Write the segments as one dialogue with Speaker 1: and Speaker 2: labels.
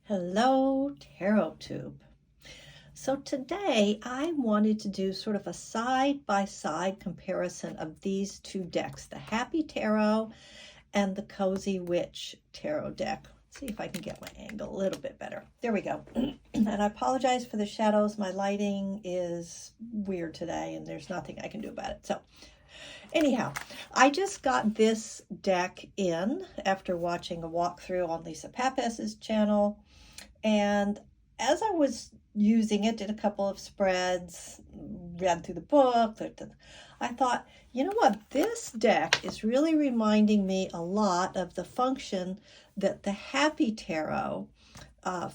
Speaker 1: Hello, Tarot Tube. So today I wanted to do sort of a side-by-side comparison of these two decks, the Happy Tarot and the Cozy Witch Tarot deck. Let's see if I can get my angle a little bit better. There we go. And I apologize for the shadows. My lighting is weird today and there's nothing I can do about it. So anyhow, I just got this deck in after watching a walkthrough on Lisa Papez's channel. And as I was using it, did a couple of spreads, read through the book, I thought, you know what, this deck is really reminding me a lot of the function that the Happy Tarot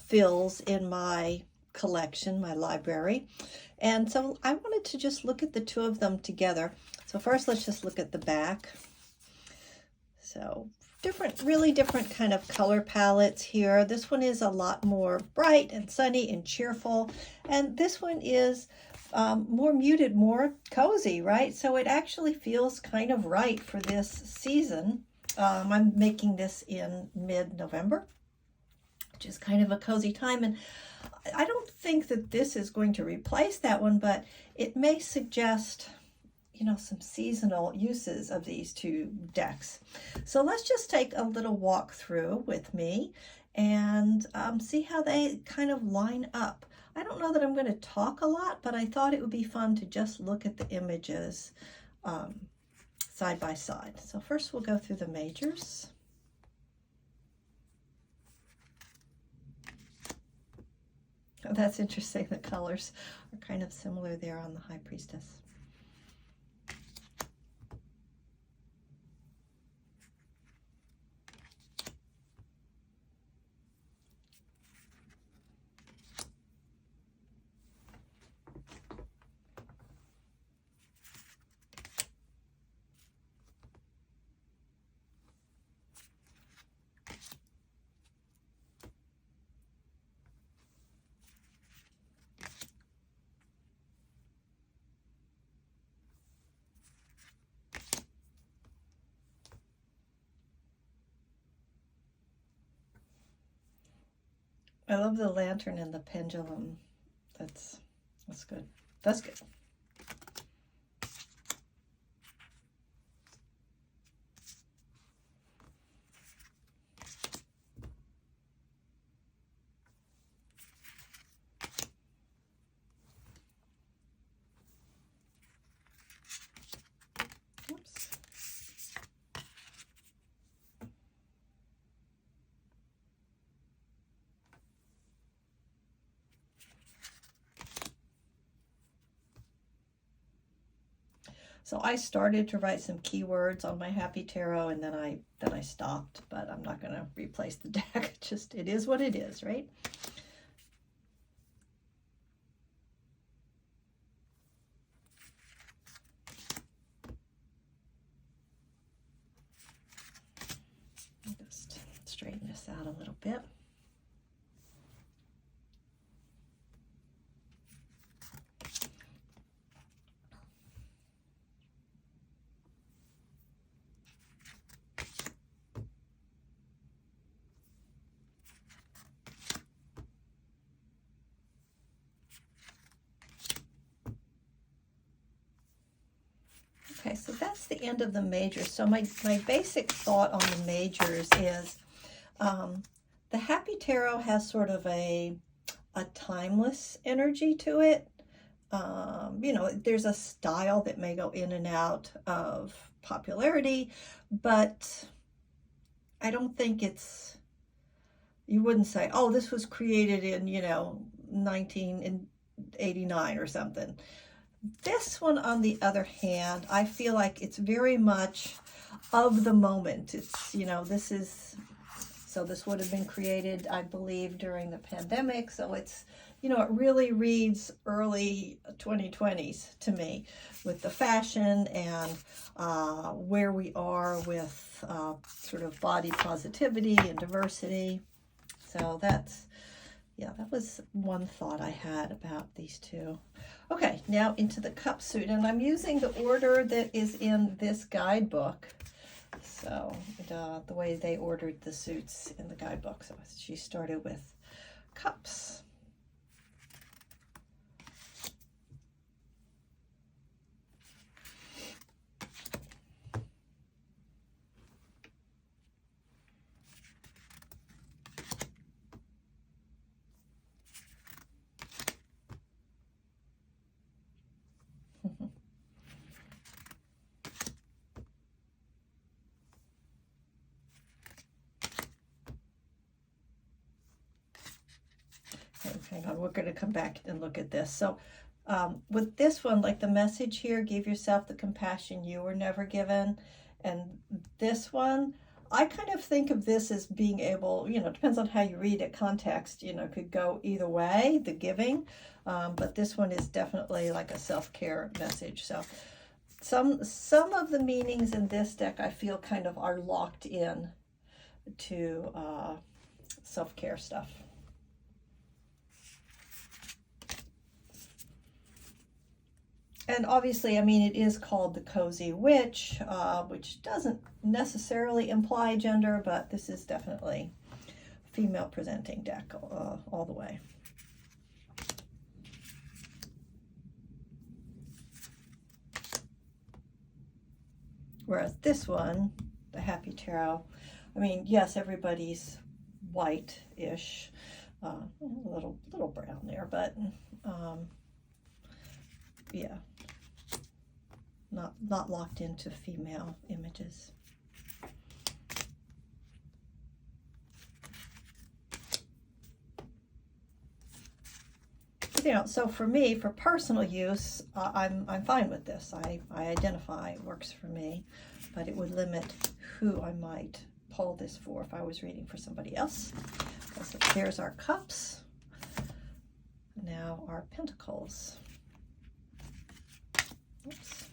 Speaker 1: fills in my collection, my library. And so I wanted to just look at the two of them together. So first, let's just look at the back. So really different kind of color palettes here. This one is a lot more bright and sunny and cheerful. And this one is more muted, more cozy, right? So it actually feels kind of right for this season. I'm making this in mid-November, which is kind of a cozy time. And I don't think that this is going to replace that one, but it may suggest, you know, some seasonal uses of these two decks. So let's just take a little walk through with me and see how they kind of line up. I don't know that I'm going to talk a lot, but I thought it would be fun to just look at the images side by side. So first we'll go through the majors. Oh, that's interesting. The colors are kind of similar there on the High Priestess. I love the lantern and the pendulum. That's good. That's good. Oops. So I started to write some keywords on my Happy Tarot, and then I stopped, but I'm not going to replace the deck. Just, it is what it is, right? I'll just straighten this out a little bit. Okay, so that's the end of the majors. So my basic thought on the majors is the Happy Tarot has sort of a timeless energy to it. You know, there's a style that may go in and out of popularity, but I don't think it's, you wouldn't say, oh, this was created in, you know, 1989 or something. This one, on the other hand, I feel like it's very much of the moment. It's, you know, this would have been created, I believe, during the pandemic. So it's, you know, it really reads early 2020s to me with the fashion and where we are with sort of body positivity and diversity. So that's, yeah, that was one thought I had about these two. Okay, now into the cup suit, and I'm using the order that is in this guidebook. So the way they ordered the suits in the guidebook. So she started with cups. Hang on, we're going to come back and look at this. So with this one, like the message here, give yourself the compassion you were never given. And this one, I kind of think of this as being able, you know, it depends on how you read it, context, you know, could go either way, the giving. But this one is definitely like a self-care message. So some of the meanings in this deck I feel kind of are locked in to self-care stuff. And obviously, I mean, it is called the Cozy Witch, which doesn't necessarily imply gender, but this is definitely a female presenting deck all the way. Whereas this one, the Happy Tarot, I mean, yes, everybody's white-ish, a little brown there, but yeah, not locked into female images. You know, so for me, for personal use, I'm fine with this. I identify it works for me, but it would limit who I might pull this for if I was reading for somebody else. So there's our cups. Now our pentacles. Oops.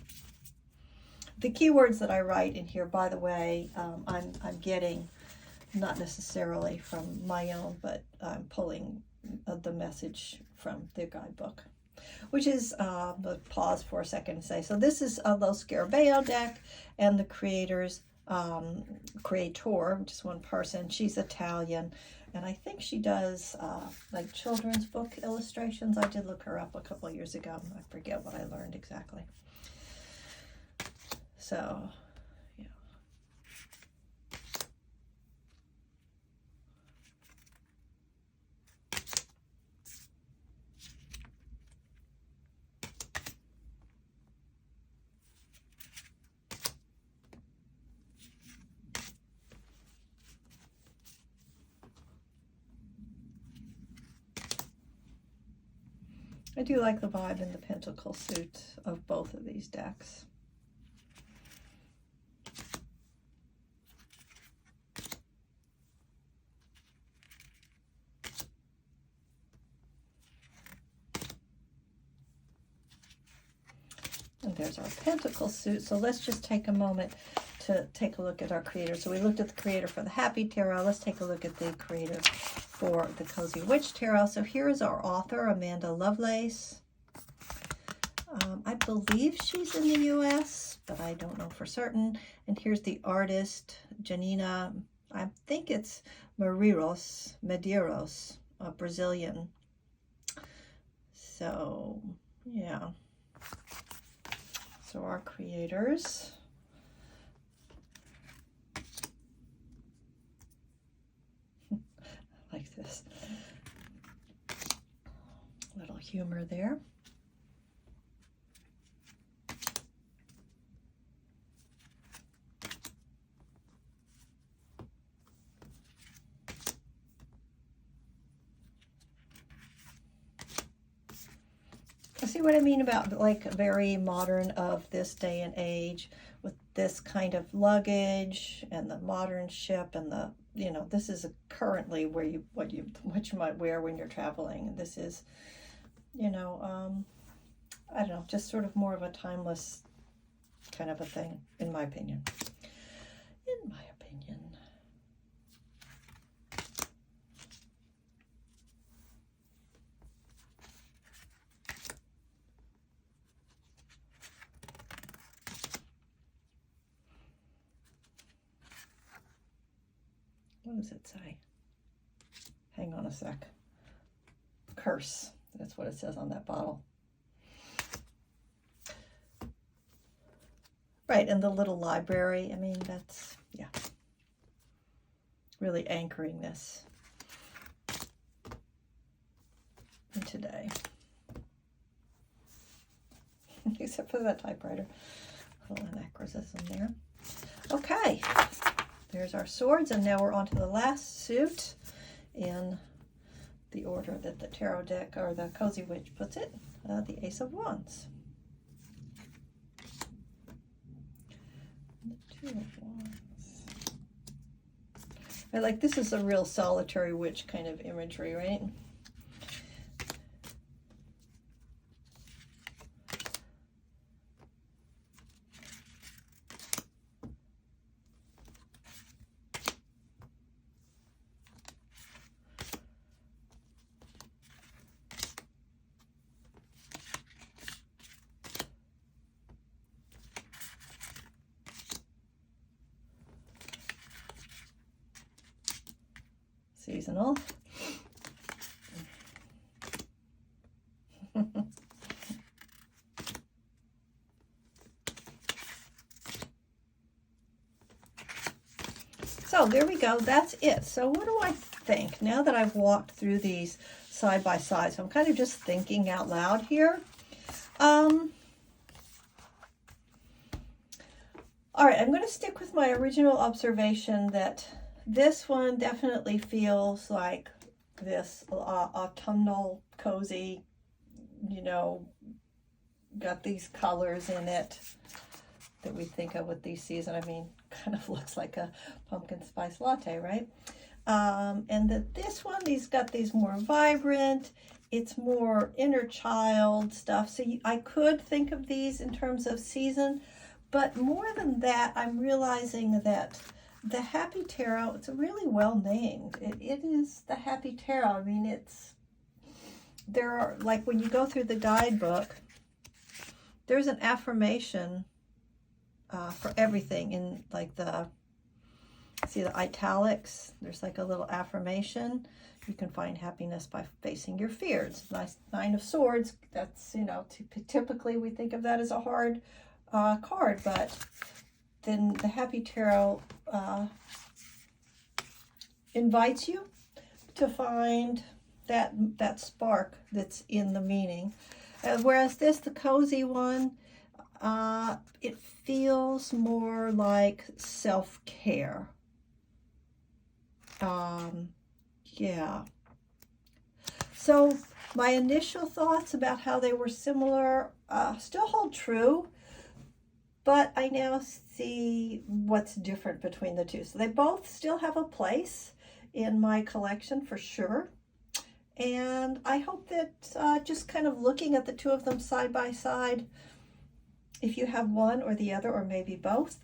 Speaker 1: The keywords that I write in here, by the way, I'm getting not necessarily from my own, but I'm pulling the message from the guidebook, which is, pause for a second and say, so this is a Lo Scarabeo deck, and the creator, just one person, she's Italian, and I think she does like children's book illustrations. I did look her up a couple of years ago. I forget what I learned exactly. So, yeah. I do like the vibe in the pentacle suit of both of these decks. And there's our pentacle suit. So let's just take a moment to take a look at our creator. So we looked at the creator for the Happy Tarot. Let's take a look at the creator for the Cozy Witch Tarot. So here's our author, Amanda Lovelace. I believe she's in the US, but I don't know for certain. And here's the artist, Janina, I think it's Medeiros, a Brazilian. So, yeah. So our creators. Like this. Little humor there. See what I mean about like very modern of this day and age with this kind of luggage and the modern ship and the, you know, this is currently where what you might wear when you're traveling. This is, you know, I don't know, just sort of more of a timeless kind of a thing, in my opinion. In my opinion. does it say? Hang on a sec. Curse. That's what it says on that bottle. Right, and the little library. I mean, that's, yeah, really anchoring this in today. Except for that typewriter. A little anachronism there. Okay, there's our swords, and now we're on to the last suit in the order that the tarot deck, or the Cozy Witch, puts it, the Ace of Wands. The Two of Wands. I like, this is a real solitary witch kind of imagery, right? Seasonal. So there we go, that's it. So what do I think now that I've walked through these side by side? So I'm kind of just thinking out loud here. All right, I'm going to stick with my original observation that this one definitely feels like this autumnal, cozy, you know, got these colors in it that we think of with these seasons. I mean, kind of looks like a pumpkin spice latte, right? And that this one, these got these more vibrant, it's more inner child stuff. So I could think of these in terms of season, but more than that, I'm realizing that the Happy Tarot, it's really well named. It is the Happy Tarot. I mean, there are, like when you go through the guidebook, there's an affirmation for everything in like see the italics, there's like a little affirmation. You can find happiness by facing your fears. Nice Nine of Swords, that's, you know, typically we think of that as a hard card, but then the Happy Tarot invites you to find that spark that's in the meaning. Whereas this, the cozy one, it feels more like self-care. Yeah. So my initial thoughts about how they were similar still hold true, but I now see what's different between the two. So they both still have a place in my collection for sure. And I hope that just kind of looking at the two of them side by side, if you have one or the other, or maybe both,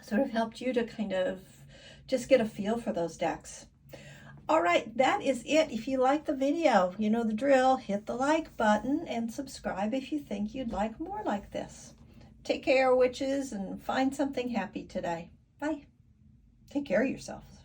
Speaker 1: sort of helped you to kind of just get a feel for those decks. All right, that is it. If you like the video, you know the drill. Hit the like button and subscribe if you think you'd like more like this. Take care, witches, and find something happy today. Bye. Take care of yourselves.